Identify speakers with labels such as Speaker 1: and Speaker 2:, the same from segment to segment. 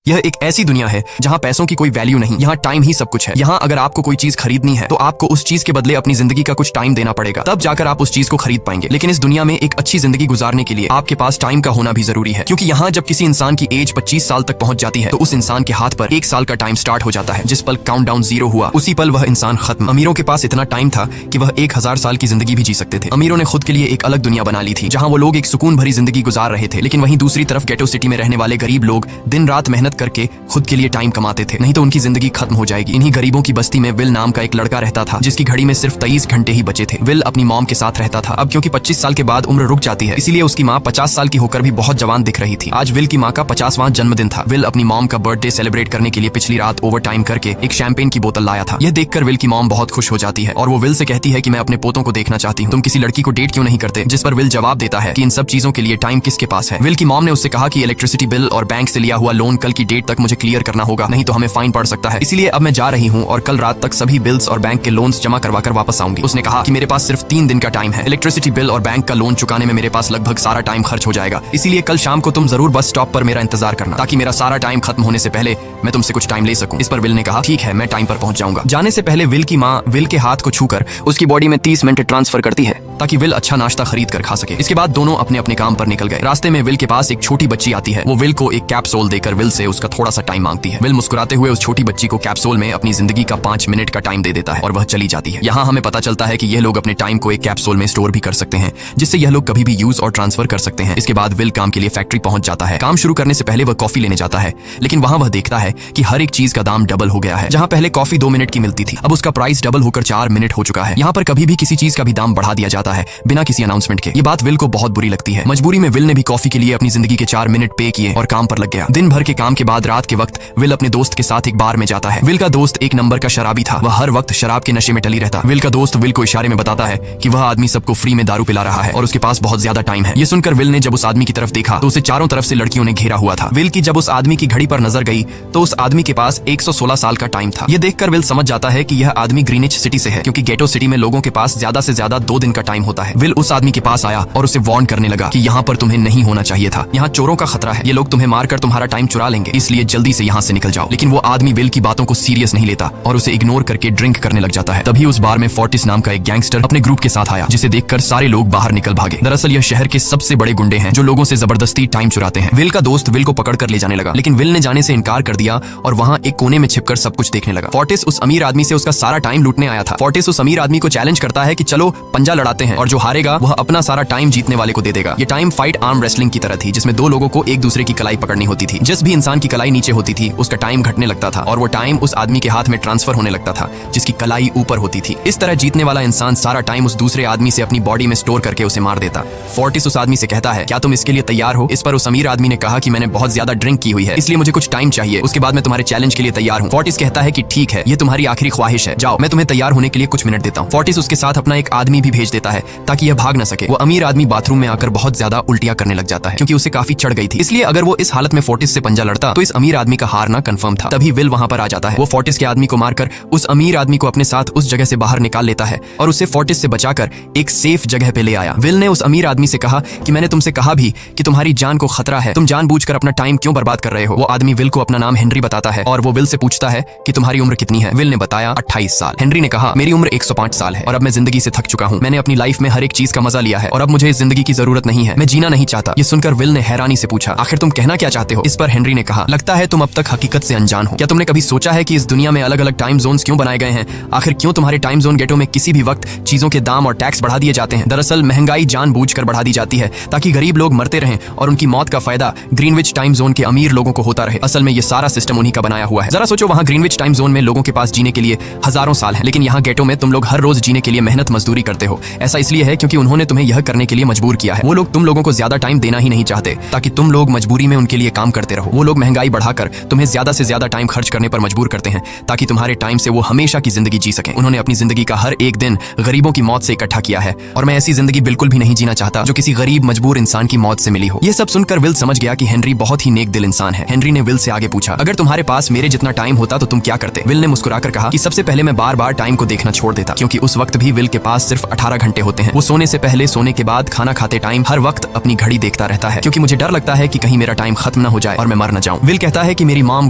Speaker 1: यह एक ऐसी दुनिया है जहाँ पैसों की कोई वैल्यू नहीं, यहाँ टाइम ही सब कुछ है। यहाँ अगर आपको कोई चीज खरीदनी है तो आपको उस चीज के बदले अपनी जिंदगी का कुछ टाइम देना पड़ेगा, तब जाकर आप उस चीज को खरीद पाएंगे। लेकिन इस दुनिया में एक अच्छी जिंदगी गुजारने के लिए आपके पास टाइम का होना भी जरूरी है, क्योंकि यहाँ जब किसी इंसान की एज 25 साल तक पहुंच जाती है तो उस इंसान के हाथ पर 1 साल का टाइम स्टार्ट हो जाता है। जिस पल काउंटडाउन 0 हुआ उसी पल वह इंसान खत्म। अमीरों के पास इतना टाइम था कि वह 1000 साल की जिंदगी भी जी सकते थे। अमीरों ने खुद के लिए एक अलग दुनिया बना ली थी जहाँ वो लोग एक सुकून भरी जिंदगी गुजार रहे थे, लेकिन वहीं दूसरी तरफ गेटो सिटी में रहने वाले गरीब लोग दिन रात मेहनत करके खुद के लिए टाइम कमाते थे, नहीं तो उनकी जिंदगी खत्म हो जाएगी। इन्हीं गरीबों की बस्ती में विल नाम का एक लड़का रहता था जिसकी घड़ी में सिर्फ 23 घंटे ही बचे थे। विल अपनी मॉम के साथ रहता था। अब क्योंकि 25 साल के बाद उम्र रुक जाती है, इसीलिए उसकी माँ 50 साल की होकर भी बहुत जवान दिख रही थी। आज विल की माँ का 50वां जन्मदिन था। विल अपनी मॉम का बर्थडे सेलिब्रेट करने के लिए पिछली रात ओवर टाइम करके एक शैंपेन की बोतल लाया था। यह देखकर विल की मॉम बहुत खुश हो जाती है और वो विल से कहती है कि मैं अपने पोतों को देखना चाहती हूँ, तुम किसी लड़की को डेट क्यों नहीं करते? जिस पर विल जवाब देता है कि इन सब चीजों के लिए टाइम किसके पास है। विल की मॉम ने उससे कहा कि इलेक्ट्रिसिटी बिल और बैंक से लिया हुआ लोन कल की डेट तक मुझे क्लियर करना होगा, नहीं तो हमें फाइन पड़ सकता है। इसलिए अब मैं जा रही हूँ और कल रात तक सभी बिल्स और बैंक के लोन्स जमा करवा कर वापस आऊंगी। उसने कहा कि मेरे पास सिर्फ 3 दिन का टाइम है। इलेक्ट्रिसिटी बिल और बैंक का लोन चुकाने में मेरे पास लगभग सारा टाइम खर्च हो जाएगा, इसीलिए कल शाम को तुम जरूर बस स्टॉप पर मेरा इंतजार करना, ताकि मेरा सारा टाइम खत्म होने से पहले मैं तुमसे कुछ टाइम ले सकूं। इस पर विल ने कहा ठीक है, मैं टाइम पर पहुंच जाऊंगा। जाने से पहले विल की माँ विल के हाथ को छूकर उसकी बॉडी में 30 मिनट ट्रांसफर करती है ताकि विल अच्छा नाश्ता खरीद कर खा सके। इसके बाद दोनों अपने अपने काम पर निकल गए। रास्ते में विल के पास एक छोटी बच्ची आती है। वो विल को एक कैप्सूल देकर विल से उसका थोड़ा सा टाइम मांगती है। विल मुस्कुराते हुए उस छोटी बच्ची को कैप्सूल में अपनी जिंदगी का 5 मिनट का टाइम दे देता है और वह चली जाती है। यहाँ हमें पता चलता है कि यह लोग अपने टाइम को एक कैप्सूल में स्टोर भी कर सकते हैं, जिससे यह लोग कभी भी यूज और ट्रांसफर कर सकते हैं। इसके बाद विल काम के लिए फैक्ट्री पहुंच जाता है। काम शुरू करने से पहले वह कॉफी लेने जाता है, लेकिन वहां वह देखता है कि हर एक चीज का दाम डबल हो गया है। जहां पहले कॉफी 2 मिनट की मिलती थी, अब उसका प्राइस डबल होकर 4 मिनट हो चुका है। यहाँ पर कभी भी किसी चीज का भी दाम बढ़ा दिया जाता है बिना किसी अनाउंसमेंट के। ये बात विल को बहुत बुरी लगती है। मजबूरी में विल ने भी कॉफी के लिए अपनी जिंदगी के 4 मिनट पे किए और काम पर लग गया। दिन भर के काम के बाद रात के वक्त विल अपने दोस्त के साथ एक बार में जाता है। विल का दोस्त एक नंबर का शराबी था। वह हर वक्त शराब के नशे में टली रहता। विल का दोस्त विल को इशारे में बताता है कि वह आदमी सबको फ्री में दारू पिला रहा है और उसके पास बहुत ज्यादा टाइम है। ये सुनकर विल ने जब उस आदमी की तरफ देखा तो उसे चारों तरफ से लड़कियों ने घेरा हुआ था। विल की जब उस आदमी की घड़ी पर नजर गई तो उस आदमी के पास 116 साल का टाइम था। ये देखकर विल समझ जाता है कि यह आदमी ग्रीनिच सिटी से है, क्योंकि गेटो सिटी में लोगों के पास ज्यादा से ज्यादा 2 दिन का टाइम होता है। विल उस आदमी के पास आया और उसे वार्न करने लगा कि यहाँ पर तुम्हें नहीं होना चाहिए था। यहाँ चोरों का खतरा है, ये लोग तुम्हें मारकर तुम्हारा टाइम चुरा लेंगे, इसलिए जल्दी से यहाँ से निकल जाओ। लेकिन वो आदमी विल की बातों को सीरियस नहीं लेता और उसे इग्नोर करके ड्रिंक करने लग जाता है। तभी उस बार में फोर्टिस नाम का एक गैंगस्टर अपने ग्रुप के साथ आया, जिसे देखकर सारे लोग बाहर निकल भागे। दरअसल यह शहर के सबसे बड़े गुंडे हैं जो लोगों से जबरदस्ती टाइम चुराते हैं। विल का दोस्त विल को पकड़ कर ले जाने लगा, लेकिन विल ने जाने से इनकार कर दिया और वहाँ एक कोने में छिपकर सब कुछ देखने लगा। फोर्टिस उस अमीर आदमी से उसका सारा टाइम लूटने आया था। फोर्टिस उस अमीर आदमी को चैलेंज करता है कि चलो पंजा लड़ाते हैं और जो हारेगा वह अपना सारा टाइम जीतने वाले को दे देगा। ये टाइम फाइट आर्म रेसलिंग की तरह थी, जिसमें 2 लोगों को एक दूसरे की कलाई पकड़नी होती थी। जिस भी इंसान की कलाई नीचे होती थी उसका टाइम घटने लगता था और वो टाइम उस आदमी के हाथ में ट्रांसफर होने लगता था जिसकी कलाई ऊपर होती थी। इस तरह जीतने वाला इंसान सारा टाइम उस दूसरे आदमी से अपनी बॉडी में स्टोर करके उसे मार देता। फोर्टिस उस आदमी से कहता है क्या तुम इसके लिए तैयार हो? इस पर उस अमीर आदमी ने कहा कि मैंने बहुत ज्यादा ड्रिंक की हुई है, इसलिए मुझे कुछ टाइम चाहिए, उसके बाद मैं तुम्हारे चैलेंज के लिए तैयार हूँ। फोर्टिस कहता है कि ठीक है, ये तुम्हारी आखिरी ख्वाहिश है, जाओ मैं तुम्हें तैयार होने के लिए कुछ मिनट देता हूँ। फोर्टिस उसके साथ अपना एक आदमी भी भेज देता है ताकि यह भाग न सके। वो अमीर आदमी बाथरूम में आकर बहुत ज्यादा उल्टियां करने लग जाता है, क्योंकि उसे काफी चढ़ गई थी। इसलिए अगर वो इस हालत में फोर्टिस से पंजा लड़ता तो इस अमीर आदमी का हारना कंफर्म था। तभी विल वहां पर आ जाता है। वो फोर्टिस के आदमी को मारकर उस अमीर आदमी को अपने साथ उस जगह से बाहर निकाल लेता है और उसे फोर्टिस से बचाकर एक सेफ जगह पे ले आया। विल ने उस अमीर आदमी से कहा कि मैंने तुमसे कहा भी कि तुम्हारी जान को खतरा है, तुम जानबूझकर अपना टाइम क्यों बर्बाद कर रहे हो? वो आदमी विल को अपना नाम हेनरी बताता है और वो विल से पूछता है कि तुम्हारी उम्र कितनी है? विल ने बताया 28 साल। हेनरी ने कहा मेरी उम्र 105 साल है और अब मैं जिंदगी से थक चुका हूँ। मैंने अपनी लाइफ में हर एक चीज का मजा लिया है और अब मुझे इस जिंदगी की जरूरत नहीं है, मैं जीना नहीं चाहता। ये सुनकर विल ने हैरानी से पूछा आखिर तुम कहना क्या चाहते हो? इस पर हेनरी ने कहा लगता है तुम अब तक हकीकत से अनजान हो। क्या तुमने कभी सोचा है कि इस दुनिया में अलग अलग टाइम जोन्स क्यों बनाए गए हैं? आखिर क्यों तुम्हारे टाइम जोन गेटो में किसी भी वक्त चीजों के दाम और टैक्स बढ़ा दिए जाते हैं? दरअसल महंगाई जानबूझकर बढ़ा दी जाती है ताकि गरीब लोग मरते रहें और उनकी मौत का फायदा ग्रीनविच टाइम जोन के अमीर लोगों को होता रहे। असल में ये सारा सिस्टम उन्हीं का बनाया हुआ है। जरा सोचो, वहाँ ग्रीनविच टाइम जोन में लोगों के पास जीने के लिए हजारों साल है, लेकिन यहाँ गेटो में तुम लोग हर रोज जीने के लिए मेहनत मजदूरी करते हो। ऐसा इसलिए है क्योंकि उन्होंने तुम्हें यह करने के लिए मजबूर किया है। वो लोग तुम लोगों को ज्यादा टाइम देना ही नहीं चाहते ताकि तुम लोग मजबूरी में उनके लिए काम करते रहो। वो लोग महंगाई बढ़ाकर तुम्हें ज्यादा से ज्यादा टाइम खर्च करने पर मजबूर करते हैं ताकि तुम्हारे टाइम से वो हमेशा की जिंदगी जी सकें। उन्होंने अपनी जिंदगी का हर एक दिन गरीबों की मौत से इकट्ठा किया है और मैं ऐसी जिंदगी बिल्कुल भी नहीं जीना चाहता जो किसी गरीब मजबूर इंसान की मौत से मिली हो। ये सब सुनकर विल समझ गया कि हेनरी बहुत ही नेक दिल इंसान है। हेनरी ने विल से आगे पूछा अगर तुम्हारे पास मेरे जितना टाइम होता तो तुम क्या करते? विल ने मुस्कुराकर कहा कि सबसे पहले मैं बार बार टाइम को देखना छोड़ देता, क्योंकि उस वक्त भी विल के पास सिर्फ 18 घंटे होते हैं। वो सोने से पहले, सोने के बाद, खाना खाते टाइम हर वक्त अपनी घड़ी देखता रहता है, क्योंकि मुझे डर लगता है कि कहीं मेरा टाइम खत्म न हो जाए और मैं मर न जाऊं। जाऊं। विल कहता है कि मेरी मॉम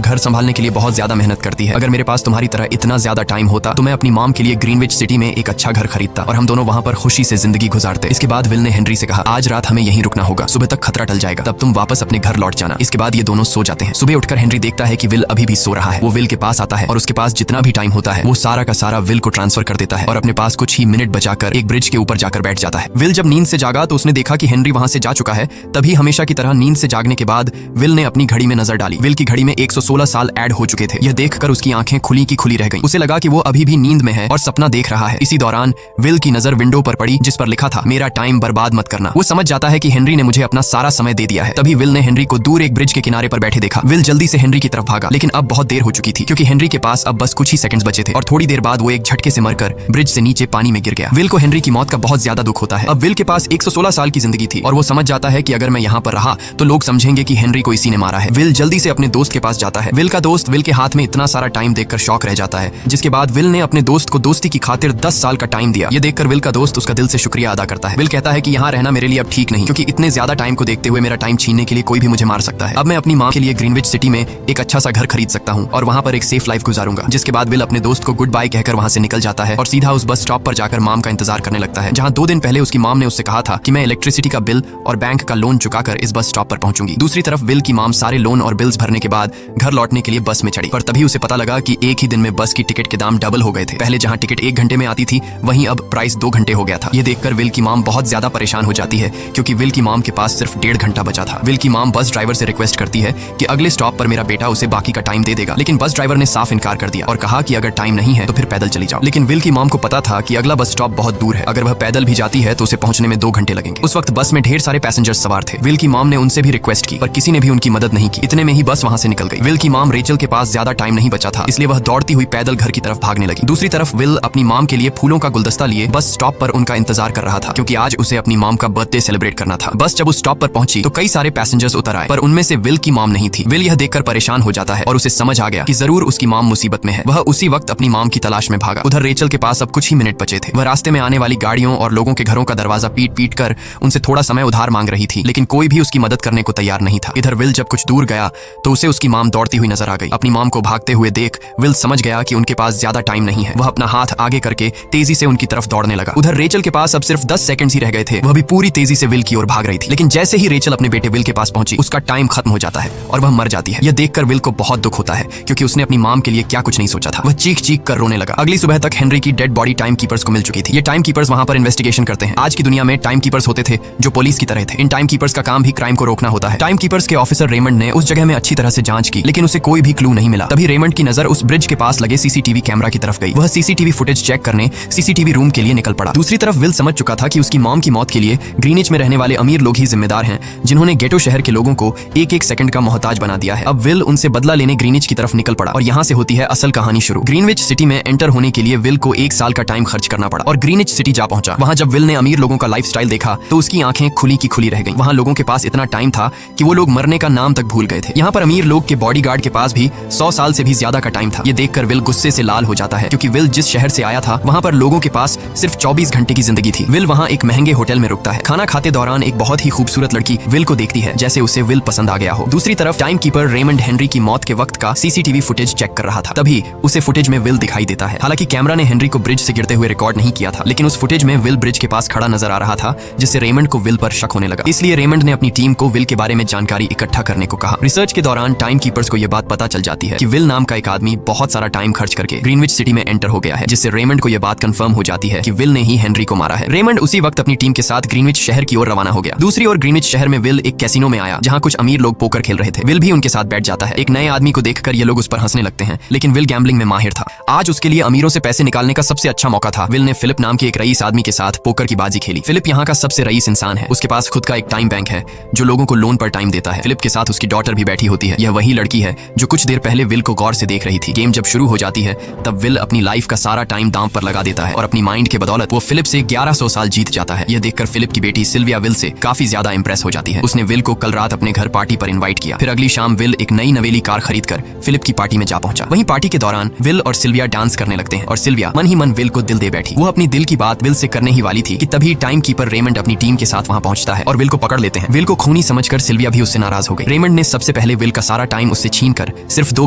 Speaker 1: घर संभालने के लिए बहुत ज्यादा मेहनत करती है। अगर मेरे पास तुम्हारी तरह इतना ज्यादा टाइम होता तो मैं अपनी मॉम के लिए ग्रीनविच सिटी में एक अच्छा घर खरीदता और हम दोनों वहाँ पर खुशी से जिंदगी गुजारते। इसके बाद विल ने हेनरी से कहा, आज रात हमें यहीं रुकना होगा, सुबह तक खतरा टल जाएगा, तब तुम वापस अपने घर लौट जाना। इसके बाद ये दोनों सो जाते हैं। सुबह उठकर हेनरी देखता है कि विल अभी भी सो रहा है। वो विल के पास आता है और उसके पास जितना भी टाइम होता है वो सारा का सारा विल को ट्रांसफर कर देता है और अपने पास कुछ ही मिनट बचाकर एक ब्रिज के ऊपर जाकर बैठ जाता है। विल जब नींद से जागा तो उसने देखा कि हेनरी वहां से जा चुका है। तभी हमेशा की तरह नींद से जागने के बाद विल ने अपनी घड़ी में नजर डाली। विल की घड़ी में 116 साल ऐड हो चुके थे। यह देखकर उसकी आंखें खुली की खुली रह गईं। उसे लगा कि वो अभी भी नींद में है और सपना देख रहा है। इसी दौरान विल की नजर विंडो पर पड़ी जिस पर लिखा था, मेरा टाइम बर्बाद मत करना। वो समझ जाता है कि हेनरी ने मुझे अपना सारा समय दे दिया है। तभी विल ने हेनरी को दूर एक ब्रिज के किनारे पर बैठे देखा। विल जल्दी से हेनरी की तरफ भागा, लेकिन अब बहुत देर हो चुकी थी क्योंकि हेनरी के पास अब बस कुछ ही सेकंड्स बचे थे और थोड़ी देर बाद वो एक झटके से मरकर ब्रिज से नीचे पानी में गिर गया। विल को हेनरी की मौत का बहुत ज्यादा दुख होता है। अब विल के पास 116 साल की जिंदगी थी और वो समझ जाता है कि अगर मैं यहाँ पर रहा तो लोग समझेंगे कि हेनरी को इसी ने मारा है। विल जल्दी से अपने दोस्त के पास जाता है। विल का दोस्त विल के हाथ में इतना सारा टाइम देखकर शॉक रह जाता है, जिसके बाद विल ने अपने दोस्त को दोस्ती की खातिर 10 साल का टाइम दिया। ये देखकर विल का दोस्त उसका दिल से शुक्रिया अदा करता है। विल कहता है कि यहाँ रहना मेरे लिए अब ठीक नहीं, क्योंकि इतने ज्यादा टाइम को देखते हुए मेरा टाइम छीनने के लिए कोई भी मुझे मार सकता है। अब मैं अपनी माँ के लिए ग्रीनविच सिटी में एक अच्छा सा घर खरीद सकता हूँ और वहाँ पर एक सेफ लाइफ गुजारूंगा। जिसके बाद विल अपने दोस्त को गुड बाय कहकर वहाँ से निकल जाता है और सीधा उस बस स्टॉप पर जाकर माम का इंतजार करने लगता है, जहाँ 2 दिन पहले उसकी माम ने उससे कहा था कि मैं इलेक्ट्रिसिटी का बिल और बैंक का लोन चुकाकर इस बस स्टॉप पर पहुंचूंगी। दूसरी तरफ विल की माम सारे लोन और बिल्स भरने के बाद घर लौटने के लिए बस में चढ़ी, पर तभी उसे पता लगा कि एक ही दिन में बस की टिकट के दाम डबल हो गए थे। पहले जहाँ टिकट 1 घंटे में आती थी वहीं अब प्राइस 2 घंटे हो गया था। ये देखकर विल की माम बहुत ज्यादा परेशान हो जाती है क्योंकि विल की माम के पास सिर्फ 1.5 घंटा बचा था। विल की माम बस ड्राइवर से रिक्वेस्ट करती है कि अगले स्टॉप पर मेरा बेटा उसे बाकी का टाइम दे देगा, लेकिन बस ड्राइवर ने साफ इनकार कर दिया और कहा कि अगर टाइम नहीं है तो फिर पैदल चली जाओ। लेकिन विल की माम को पता था कि अगला बस स्टॉप बहुत दूर है, अगर वह पैदल भी जाती है तो उसे पहुंचने में 2 घंटे लगेंगे। उस वक्त बस में ढेर सारे पैसेंजर्स सवार थे। विल की माम ने उनसे भी रिक्वेस्ट की पर किसी ने भी उनकी मदद नहीं की। इतने में ही बस वहां से निकल गई। विल की माम रेचल के पास ज्यादा टाइम नहीं बचा था, इसलिए वह दौड़ती हुई पैदल घर की तरफ भागने लगी। दूसरी तरफ विल अपनी माम के लिए फूलों का गुलदस्ता लिए बस स्टॉप पर उनका इंतजार कर रहा था, क्योंकि आज उसे अपनी माम का बर्थडे सेलिब्रेट करना था। बस जब उस स्टॉप पर पहुंची तो कई सारे पैसेंजर्स उतर आए, पर उनमें से विल की माम नहीं थी। विल यह देखकर परेशान हो जाता है और उसे समझ आ गया कि जरूर उसकी माम मुसीबत में है। वह उसी वक्त अपनी माम की तलाश में भागा। उधर रेचल के पास अब कुछ ही मिनट बचे थे। वह रास्ते में आने वाली गाड़ियों और लोगों के घरों का दरवाजा पीट पीट कर उनसे थोड़ा समय उधार मांग रही थी, लेकिन कोई भी उसकी मदद करने को तैयार नहीं था। इधर विल जब कुछ दूर गया तो उसे उसकी माम दौड़ती हुई नजर आ गई। अपनी माम को भागते हुए देख विल समझ गया कि उनके पास ज्यादा टाइम नहीं है। वह अपना हाथ आगे करके तेजी से उनकी तरफ दौड़ने लगा। उधर रेचल के पास अब सिर्फ 10 सेकंड्स ही रह गए थे। वह भी पूरी तेजी से विल की ओर भाग रही थी, लेकिन जैसे ही रेचल अपने बेटे विल के पास पहुंची उसका टाइम खत्म हो जाता है और वह मर जाती है। यह देखकर विल को बहुत दुख होता है क्योंकि उसने अपनी माम के लिए क्या कुछ नहीं सोचा था। वह चीख चीख कर रोने लगा। अगली सुबह तक हेनरी की डेड बॉडी टाइम कीपर्स को मिल चुकी थी। ये टाइम कीपर्स वहां पर इन्वेस्टिगेशन करते हैं। आज की दुनिया में टाइम कीपर्स होते थे जो पुलिस की तरह थे। इन टाइम कीपर्स का काम भी क्राइम को रोकना होता है। टाइम कीपर्स के ऑफिसर रेमंड ने उस जगह में अच्छी तरह से जांच की, लेकिन उसे कोई भी क्लू नहीं मिला। तभी रेमंड की नजर उस ब्रिज के पास लगे सीसीटीवी कैमरा की तरफ गई। वह सीसीटीवी फुटेज चेक करने सीसीटीवी रूम के लिए निकल पड़ा। दूसरी तरफ विल समझ चुका था कि उसकी मॉम की मौत के लिए ग्रीनिच में रहने वाले अमीर लोग ही जिम्मेदार हैं, जिन्होंने गेटो शहर के लोगों को एक एक सेकंड का मोहताज बना दिया है। अब विल उनसे बदला लेने ग्रीनिच की तरफ निकल पड़ा और यहाँ से होती है असल कहानी शुरू। ग्रीनविच सिटी में एंटर होने के लिए विल को 1 साल का टाइम खर्च करना पड़ा और ग्रीनिच सिटी जा पहुंचा। वहां जब विल ने अमीर लोगों का लाइफस्टाइल देखा तो उसकी आंखें खुली की खुली रह गईं। वहां लोगों के पास इतना टाइम था कि वो लोग मरने का नाम तक भूल गए थे। यहाँ पर अमीर लोग के बॉडीगार्ड के पास भी 100 साल से भी ज्यादा का टाइम था। ये देखकर विल गुस्से से लाल हो जाता है क्योंकि विल जिस शहर से आया था वहां पर लोगों के पास सिर्फ 24 घंटे की जिंदगी थी। विल वहां एक महंगे होटल में रुकता है। खाना खाते दौरान एक बहुत ही खूबसूरत लड़की विल को देखती है, जैसे उसे विल पसंद आ गया हो। दूसरी तरफ टाइम कीपर रेमंड हेनरी की मौत के वक्त का सीसीटीवी फुटेज चेक कर रहा था। तभी उसे फुटेज में विल दिखाई देता है। हालांकि कैमरा ने हेनरी को ब्रिज से गिरते हुए रिकॉर्ड नहीं किया था, लेकिन उस फुटेज में विल ब्रिज के पास खड़ा नजर आ रहा था, जिससे रेमंड को विल पर शक होने लगा। इसलिए रेमंड ने अपनी टीम को विल के बारे में जानकारी इकट्ठा करने को कहा। रिसर्च के दौरान टाइम कीपर्स को यह बात पता चल जाती है कि विल नाम का एक आदमी बहुत सारा टाइम खर्च करके ग्रीनविच सिटी में एंटर हो गया है, जिससे रेमंड को यह बात कंफर्म हो जाती है कि विल ने ही हेनरी को मारा है। रेमंड उसी वक्त अपनी टीम के साथ ग्रीनविच शहर की ओर रवाना हो गया। दूसरी ओर ग्रीनविच शहर में विल एक कैसीनो में आया, जहां कुछ अमीर लोग पोकर खेल रहे थे। विल भी उनके साथ बैठ जाता है। एक नए आदमी को देखकर ये लोग उस पर हंसने लगते हैं, लेकिन विल गैम्बलिंग में माहिर था। आज उसके लिए अमीरों से पैसे निकालने का सबसे अच्छा मौका था। विल ने फिलिप नाम के एक रईस आदमी के साथ पोकर की बाजी खेली। फिलिप यहाँ का सबसे रईस इंसान है। उसके पास खुद का एक टाइम बैंक है जो लोगों को लोन पर टाइम देता है। फिलिप के साथ उसकी डॉटर भी बैठी होती है। यह वही लड़की है जो कुछ देर पहले विल को गौर से देख रही थी। गेम जब शुरू हो जाती है तब विल अपनी लाइफ का सारा टाइम दांव पर लगा देता है और अपनी माइंड के बदौलत वो फिलिप से 1100 साल जीत जाता है। यह देखकर फिलिप की बेटी सिल्विया विल से काफी ज्यादा इंप्रेस हो जाती है। उसने विल को कल रात अपने घर पार्टी पर इन्वाइट किया। फिर अगली शाम विल एक नई नवेली कार खरीदकर फिलिप की पार्टी में जा पहुंचा। वहीं पार्टी के दौरान विल और सिल्विया डांस करने लगते हैं और सिल्विया मन ही मन विल को दिल दे बैठी। वो अपनी दिल की बात विल से करने ही वाली थी कि तभी टाइम कीपर रेमंड अपनी टीम के साथ वहां पहुंचता है और विल को पकड़ लेते हैं। विल को खूनी समझकर सिल्विया भी उससे नाराज हो गई। रेमंड ने सबसे पहले विल का सारा टाइम उससे छीनकर सिर्फ 2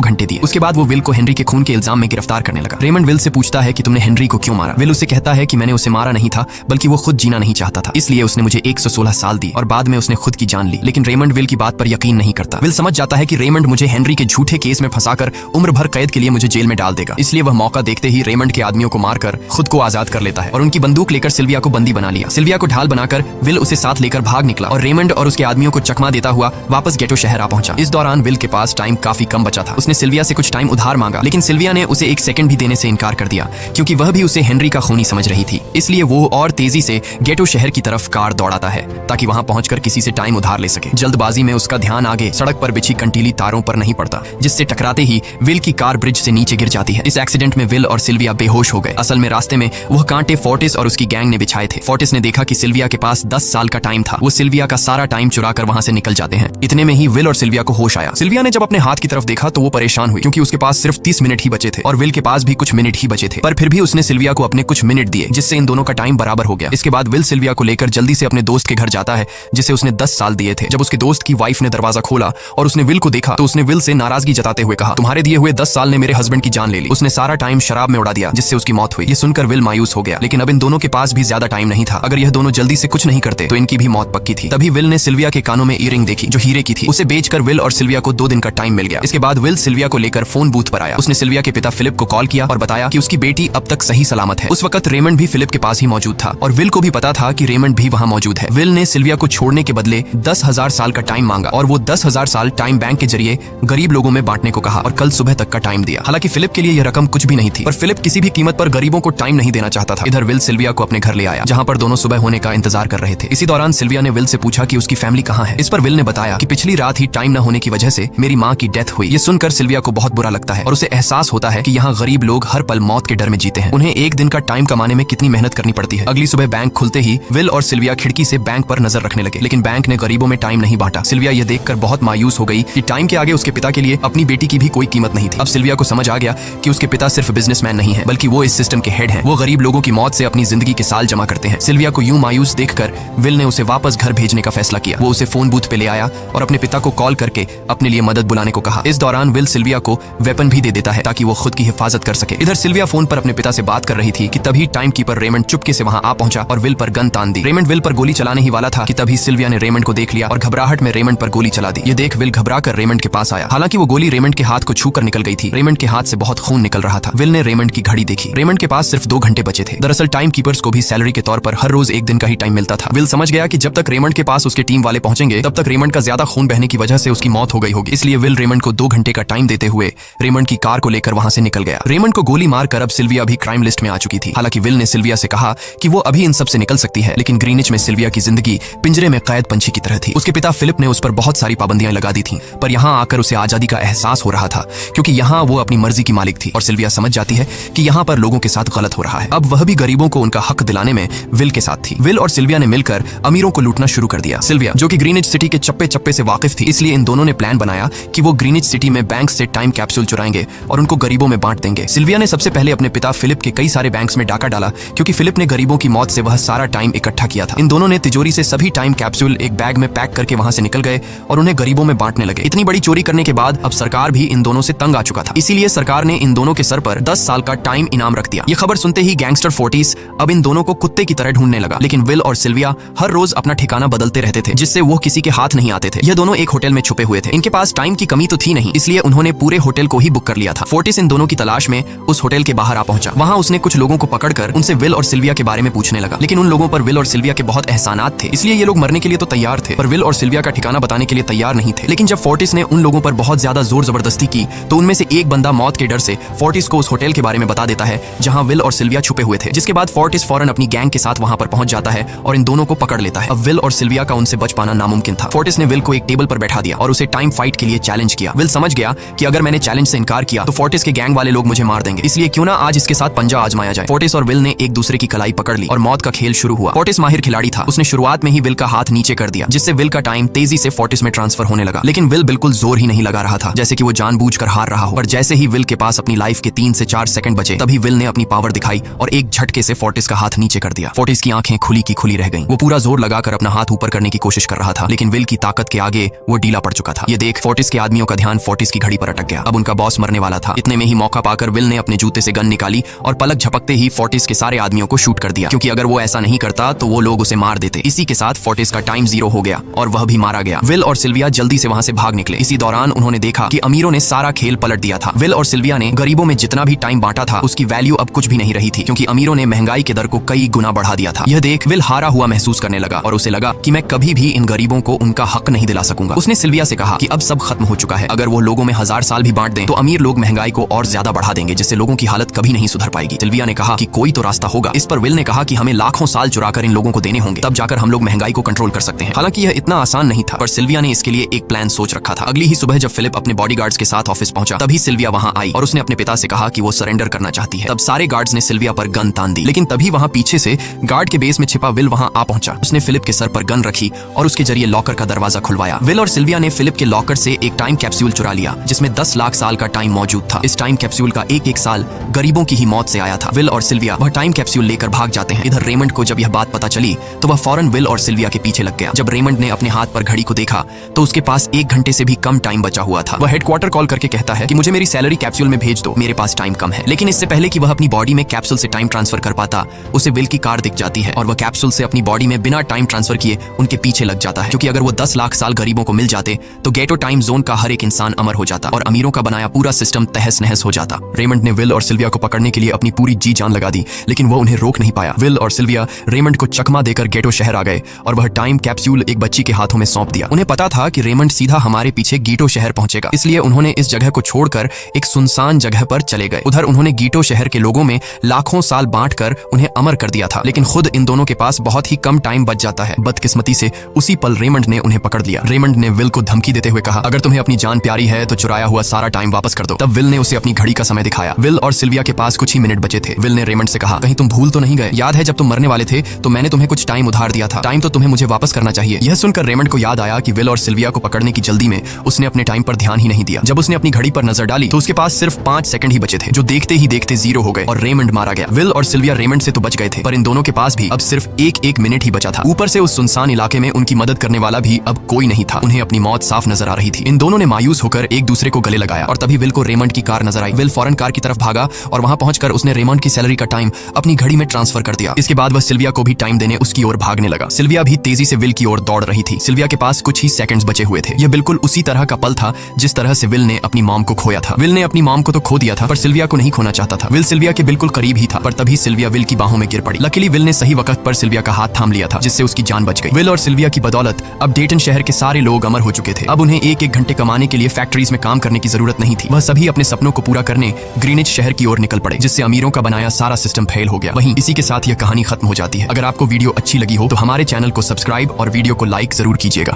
Speaker 1: घंटे दिए। उसके बाद वो विल को हेनरी के खून के इल्जाम में गिरफ्तार करने लगा। रेमंड विल से पूछता है कि तुमने हेनरी को क्यों मारा। विल उसे कहता है कि मैंने उसे मारा नहीं था, बल्कि वो खुद जीना नहीं चाहता था, इसलिए उसने मुझे 116 साल दी और बाद में उसने खुद की जान ली। लेकिन रेमंड विल की बात पर यकीन नहीं करता। विल समझ जाता है कि रेमंड मुझे हेनरी के झूठे केस में फंसाकर उम्र भर कैद के लिए मुझे जेल में डाल देगा, इसलिए वह मौका देखते ही रेमंड के आदमियों को मारकर खुद को आजाद कर लेता है और उनकी बंदूक लेकर सिल्विया को बंदी बना लिया। सिल्विया को ढाल बनाकर विल उसे साथ लेकर भाग निकला और रेमंड और उसके आदमियों को चकमा देता हुआ वापस गेटो शहर आ पहुंचा। इस दौरान विल के पास टाइम काफी कम बचा था। उसने सिल्विया से कुछ टाइम उधार मांगा, लेकिन सिल्विया ने उसे 1 सेकंड भी देने से इनकार कर दिया, क्योंकि वह भी उसे हेनरी का खूनी समझ रही थी। इसलिए वो और तेजी से गेटो शहर की तरफ कार दौड़ाता है ताकि वहां पहुंचकर किसी से टाइम उधार ले सके। जल्दबाजी में उसका ध्यान आगे सड़क पर बिछी कंटीली तारों पर नहीं पड़ता, जिससे टकराते ही विल की कार ब्रिज से नीचे गिर जाती है। इस एक्सीडेंट में विल और सिल्विया बेहोश हो गए। असल में रास्ते में वह कांटे फोर्टिस और उसकी गैंग ने बिछाए थे। फोर्टिस ने देखा कि सिल्विया के पास 10 साल का टाइम था। वो सिल्विया का सारा टाइम चुराकर वहां से निकल जाते हैं। इतने में ही विल और सिल्विया को होश आया। सिल्विया ने जब अपने हाथ की तरफ देखा तो वो परेशान हुई, क्योंकि उसके पास सिर्फ 30 मिनट ही बचे थे और विल के पास भी कुछ मिनट ही बचे थे। पर फिर भी उसने सिल्विया को अपने कुछ मिनट दिए, जिससे इन दोनों का टाइम बराबर हो गया। इसके बाद विल सिल्विया को लेकर जल्दी से अपने दोस्त के घर जाता है, जिसे उसने 10 साल दिए थे। जब उसके दोस्त की वाइफ ने दरवाजा खोला और उसने विल को देखा तो उसने विल से नाराजगी जताते हुए कहा, तुम्हारे दिए हुए 10 साल ने मेरे हस्बैंड की जान ले ली। उसने सारा टाइम शराब में उड़ा दिया, जिससे उसकी मौत हुई। ये सुनकर विल मायूस हो गया, लेकिन अब इन दोनों के पास भी ज्यादा टाइम नहीं था। अगर यह दोनों जल्दी से कुछ नहीं करते तो इनकी भी मौत पक्की थी। तभी विल ने सिल्विया के कानों में ईयरिंग देखी जो हीरे की थी। उसे बेचकर विल और सिल्विया को 2 दिन का टाइम मिल गया। इसके बाद विल सिल्विया को लेकर फोन बूथ पर आया। उसने सिल्विया के पिता फिलिप को कॉल किया और बताया कि उसकी बेटी अब तक सही सलामत है। उस वक्त रेमंड भी फिलिप के पास ही मौजूद था और विल को भी पता था कि रेमंड भी वहां मौजूद है। विल ने सिल्विया को छोड़ने के बदले 10,000 साल का टाइम मांगा और वो 10,000 साल टाइम बैंक के जरिए गरीब लोगों में बांटने को कहा और कल सुबह तक का टाइम दिया। हालांकि फिलिप के लिए यह रकम कुछ भी नहीं थी, पर फिलिप किसी भी कीमत पर गरीबों को टाइम नहीं देना चाहता था। इधर विल सिल्विया को अपने घर ले आया, जहां पर दोनों सुबह होने का इंतजार कर रहे थे। इसी दौरान सिल्विया ने विल से पूछा कि उसकी फैमिली कहाँ है। इस पर विल ने बताया कि पिछली रात ही टाइम न होने की वजह से मेरी माँ की डेथ हुई। ये सुनकर सिल्विया को बहुत बुरा लगता है और उसे एहसास होता है कि यहाँ गरीब लोग हर पल मौत के डर में जीते हैं। उन्हें एक दिन का टाइम कमाने में कितनी मेहनत करनी पड़ती है। अगली सुबह बैंक खुलते ही विल और सिल्विया खिड़की से बैंक पर नजर रखने लगे, लेकिन बैंक ने गरीबों में टाइम नहीं बांटा। सिल्विया यह देखकर बहुत मायूस हो गई कि टाइम के आगे उसके पिता के लिए अपनी बेटी की भी कोई कीमत नहीं थी। अब सिल्विया को समझ आ गया कि उसके पिता सिर्फ बिजनेसमैन नहीं है, बल्कि वो इस सिस्टम के हेड हैं। वो गरीब लोगों की मौत से अपनी जिंदगी के साल जमा करते हैं। सिल्विया को यूं मायूस देखकर विल ने उसे वापस घर भेजने का फैसला किया। वो उसे फोन बूथ पे ले आया और अपने पिता को कॉल करके अपने लिए मदद बुलाने को कहा। इस दौरान विल सिल्विया को वेपन भी दे देता है ताकि वो खुद की हिफाजत कर सके। इधर सिल्विया फोन पर अपने पिता से बात कर रही थी कि तभी टाइम कीपर रेमंड चुपके से वहां आ पहुंचा और विल पर गन तान दी। रेमंड विल पर गोली चलाने ही वाला था कि तभी सिल्विया ने रेमंड को देख लिया और घबराहट में रेमंड पर गोली चला दी। ये देख विल घबरा कर रेमंड के पास आया। हालांकि वो गोली रेमंड के हाथ को छूकर निकल गई थी। रेमंड के हाथ से बहुत खून निकल रहा था। विल ने रेमंड की घड़ी देखी। रेमंड के पास सिर्फ 2 घंटे बचे थे। दरअसल टाइम कीपर्स को भी सैलरी के तौर पर हर रोज 1 दिन का ही टाइम मिलता था। विल समझ गया कि जब तक रेमंड के पास उसके टीम वाले पहुंचेंगे तब तक रेमंड का ज्यादा खून बहने की वजह से उसकी मौत हो गई होगी। इसलिए विल रेमंड को 2 घंटे का टाइम देते हुए रेमंड की कार को लेकर वहां से निकल गया। रेमंड को गोली मारकर अब सिल्विया भी क्राइम लिस्ट में आ चुकी थी। हालांकि विल ने सिल्विया से कहा कि वो अभी इन सब से निकल सकती है, लेकिन ग्रीनिच में सिल्विया की जिंदगी पिंजरे में कैद पंछी की तरह थी। उसके पिता फिलिप ने उस पर बहुत सारी पाबंदियां लगा दी थी, पर यहाँ आकर उसे आजादी का एहसास हो रहा था, क्योंकि यहाँ वो अपनी मर्जी की मालिक थी और सिल्विया समझ जाती है कि यहाँ पर लोगों के साथ गलत हो रहा है। अब वह भी गरीबों को उनका हक दिलाने में विल के साथ थी। विल और सिल्विया ने मिलकर अमीरों को लूटना शुरू कर दिया। सिल्विया, जो कि ग्रीनिच सिटी के चप्पे चप्पे से वाकिफ थी, इसलिए इन दोनों ने प्लान बनाया कि वो ग्रीनिच सिटी में बैंक से टाइम कैप्सूल चुराएंगे और उनको गरीबों में बांट देंगे। सिल्विया ने सबसे पहले अपने पिता फिलिप के कई सारे बैंक्स में डाका डाला, क्योंकि फिलिप ने गरीबों की मौत से वह सारा टाइम इकट्ठा किया था। इन दोनों ने तिजोरी से सभी टाइम कैप्सूल एक बैग में पैक करके वहां से निकल गए और उन्हें गरीबों में बांटने लगे। इतनी बड़ी चोरी करने के बाद अब सरकार भी इन दोनों से तंग आ चुका था, इसीलिए सरकार ने इन दोनों के सर पर 10 साल का टाइम इनाम रख दिया। ये खबर सुनते ही गैंगस्टर फोर्टिस अब इन दोनों को कुत्ते की तरह ढूंढने लगा, लेकिन विल और सिल्विया हर रोज अपना ठिकाना बदलते रहते थे, जिससे वो किसी के हाथ नहीं आते थे। ये दोनों एक होटल में छुपे हुए थे। इनके पास टाइम की कमी तो थी नहीं, इसलिए उन्होंने पूरे होटल को ही बुक कर लिया था। फोर्टिस इन दोनों की तलाश में उस होटल के बाहर आ पहुंचा। वहां उसने कुछ लोगों को पकड़कर उनसे विल और सिल्विया के बारे में पूछने लगा, लेकिन उन लोगों पर विल और सिल्विया के बहुत एहसानात थे, इसलिए ये लोग मरने के लिए तो तैयार थे, पर विल और सिल्विया का ठिकाना बताने के लिए तैयार नहीं थे। लेकिन जब फोर्टिस ने उन लोगों पर बहुत ज्यादा जोर जबरदस्ती की तो उनमें से एक बंदा मौत के डर से फोर्टिस को उस होटल के बारे में बता देता है जहां विल और सिल्विया छुपे हुए थे, जिसके बाद फोर्टिस फौरन अपनी गैंग के साथ वहां पर पहुंच जाता है और इन दोनों को पकड़ लेता है। अब विल और सिल्विया का उनसे बच पाना नामुमकिन था। फोर्टिस ने विल को एक टेबल पर बैठा दिया और उसे टाइम फाइट के लिए चैलेंज किया। विल समझ गया कि अगर मैंने चैलेंज से इनकार किया तो फोर्टिस के गैंग वाले लोग मुझे मार देंगे, इसलिए क्यों ना आज इसके साथ पंजा आजमाया जाए। फोर्टिस और विल ने एक दूसरे की कलाई पकड़ ली और मौत का खेल शुरू हुआ। फोर्टिस माहिर खिलाड़ी था, उसने शुरुआत में ही विल का हाथ नीचे कर दिया, जिससे विल का टाइम तेजी से फोर्टिस में ट्रांसफर होने लगा। लेकिन विल बिल्कुल जोर ही नहीं लगा रहा था, जैसे कि वो जानबूझकर हार रहा हो। पर जैसे ही विल के पास अपनी लाइफ के 3 से 4 सेकंड बचे, तभी विल ने अपनी पावर दिखाई और एक झटके से फोर्टिस का हाथ नीचे कर दिया। फोर्टिस की आंखें खुली की खुली रह गईं। वो पूरा जोर लगाकर अपना हाथ ऊपर करने की कोशिश कर रहा था, लेकिन विल की ताकत के आगे वो ढीला पड़ चुका था। ये देख फोर्टिस के आदमियों का ध्यान फोर्टिस की घड़ी पर अटक गया। अब उनका बॉस मरने वाला था। इतने में ही मौका पाकर विल ने अपने जूते से गन निकाली और पलक झपकते ही फोर्टिस के सारे आदमियों को शूट कर दिया, क्योंकि अगर वो ऐसा नहीं करता तो वो लोग उसे मार देते। इसी के साथ फोर्टिस का टाइम 0 हो गया और वह भी मारा गया। विल और सिल्विया जल्दी से वहां से भाग निकले। इसी दौरान उन्होंने देखा कि अमीरों ने सारा खेल पलट दिया था। विल और सिल्विया ने गरीबों में जितना भी टाइम बांटा था उसकी वैल्यू अब कुछ भी नहीं रही थी, क्योंकि अमीरों ने महंगाई के दर को कई गुना बढ़ा दिया था। यह देख विल हारा हुआ महसूस करने लगा और उसे लगा कि मैं कभी भी इन गरीबों को उनका हक नहीं दिला सकूंगा। उसने सिल्विया से कहा कि अब सब खत्म हो चुका है। अगर वो लोगों में 1000 साल भी बांट दें तो अमीर लोग महंगाई को और ज्यादा बढ़ा देंगे, जिससे लोगों की हालत कभी नहीं सुधर पाएगी। सिल्विया ने कहा कि कोई तो रास्ता होगा। इस पर विल ने कहा कि हमें लाखों साल चुराकर इन लोगों को देने होंगे, तब जाकर हम लोग महंगाई को कंट्रोल कर सकते हैं। हालांकि यह इतना आसान नहीं था, पर सिल्विया ने इसके लिए एक प्लान सोच रखा था। अगली ही सुबह जब फिलिप अपने बॉडीगार्ड्स के साथ ऑफिस पहुंचा, तभी सिल्विया वहां आई और उसने अपने पिता से कहा कि वो सरेंडर करना चाहती है। तब सारे गार्ड्स ने सिल्विया पर गन तान दी, लेकिन तभी वहां पीछे से गार्ड के बेस में छिपा विल वहां आ पहुंचा। उसने फिलिप के सर पर गन रखी और उसके जरिए लॉकर का दरवाजा खुलवाया। विल और सिल्विया ने फिलिप के लॉकर से एक टाइम कैप्सूल चुरा लिया, जिसमें 10 लाख साल का टाइम मौजूद था। इस टाइम कैप्सूल का एक साल गरीबों की ही मौत से आया था। विल और सिल्विया वह टाइम कैप्सूल लेकर भाग जाते हैं। इधर रेमंड को जब यह बात पता चली तो वह फौरन विल और सिल्विया के पीछे लग गया। जब रेमंड ने अपने हाथ पर घड़ी को देखा तो उसके पास 1 घंटे से भी कम टाइम बचा हुआ था। वह हेडक्वार्टर कॉल करके कहता है कि मुझे मेरी सैलरी कैप्सूल में भेज दो, मेरे पास टाइम कम है। लेकिन इससे पहले कि वह अपनी बॉडी में कैप्सूल से टाइम ट्रांसफर कर पाता, उसे विल की कार दिख जाती है और वह कैप्सूल से अपनी बॉडी में बिना टाइम ट्रांसफर किए उनके पीछे लग जाता है, क्योंकि अगर वो 10 लाख साल गरीबों को मिल जाते तो गेटो टाइम जोन का हर एक इंसान अमर हो जाता और अमीरों का बनाया पूरा सिस्टम तहस नहस हो जाता। रेमंड ने विल और सिल्विया को पकड़ने के लिए अपनी पूरी जी जान लगा दी, लेकिन वो उन्हें रोक नहीं पाया। विल और सिल्विया रेमंड को चकमा देकर गेटो शहर आ गए और वह टाइम कैप्सूल एक बच्ची के हाथों में सौंप दिया। उन्हें पता था कि रेमंड सीधा हमारे पीछे गीटो शहर पहुंचेगा, इसलिए उन्होंने इस जगह को छोड़कर एक सुनसान जगह पर चले गए। उधर उन्होंने गीटो शहर के लोगों में लाखों साल बांटकर उन्हें अमर कर दिया था, लेकिन खुद इन दोनों के पास बहुत ही कम टाइम बच जाता है। बदकिस्मती से उसी पल रेमंड ने उन्हें पकड़ लिया। रेमंड ने विल को धमकी देते हुए कहा, अगर तुम्हें अपनी जान प्यारी है तो चुराया हुआ सारा टाइम वापस कर दो। तब विल ने उसे अपनी घड़ी का समय दिखाया। विल और सिल्विया के पास कुछ ही मिनट बचे थे। विल ने रेमंड से कहा, कहीं तुम भूल तो नहीं गए? याद है जब तुम मरने वाले थे तो मैंने तुम्हें कुछ टाइम उधार दिया था, टाइम तो तुम्हें मुझे वापस करना चाहिए। यह सुनकर रेमंड को याद आया कि विल और सिल्विया को पकड़ने की जल्दी में उसने अपने टाइम पर ध्यान ही नहीं दिया। जब उसने अपनी घड़ी पर नजर डाली तो उसके पास सिर्फ 5 सेकंड ही बचे थे, जो देखते ही देखते 0 हो गए और रेमंड मारा गया। विल और सिल्विया रेमंड से तो बच गए थे, पर इन दोनों के पास भी अब सिर्फ एक मिनट ही बचा था। ऊपर से उस सुनसान इलाके में उनकी मदद करने वाला भी अब कोई नहीं था। उन्हें अपनी मौत साफ नजर आ रही थी। इन दोनों ने मायूस होकर एक दूसरे को गले लगाया और तभी विल को रेमंड की कार नजर आई। विल फौरन कार की तरफ भागा और वहां पहुंचकर उसने रेमंड की सैलरी का टाइम अपनी घड़ी में ट्रांसफर कर दिया। इसके बाद वह सिल्विया को भी टाइम देने उसकी ओर भागने लगा। सिल्विया भी तेजी से विल की ओर दौड़ रही थी। सिल्विया के पास कुछ ही सेकंड्स बचे हुए थे। यह बिल्कुल उसी तरह का पल था जिस तरह से विल ने अपनी मॉम को खोया था। विल ने अपनी मॉम को तो खो दिया था, पर सिल्विया को नहीं खोना चाहता था। विल सिल्विया के बिल्कुल करीब ही था, पर तभी सिल्विया विल की बाहों में गिर पड़ी। लकीली विल ने सही वक्त पर सिल्विया का हाथ थाम लिया था, जिससे उसकी जान बच गई। विल और सिल्विया की बदौलत अब डेटन शहर के सारे लोग अमर हो चुके थे। अब उन्हें 1 घंटे कमाने के लिए फैक्ट्रीज में काम करने की जरूरत नहीं थी। वह सभी अपने सपनों को पूरा करने ग्रीनिच शहर की ओर निकल पड़े, जिससे अमीरों का बनाया सारा सिस्टम फेल हो गया। वहीं इसी के साथ यह कहानी खत्म हो जाती है। अगर आपको वीडियो अच्छी लगी हो तो हमारे चैनल को सब्सक्राइब और वीडियो को लाइक जरूर कीजिएगा।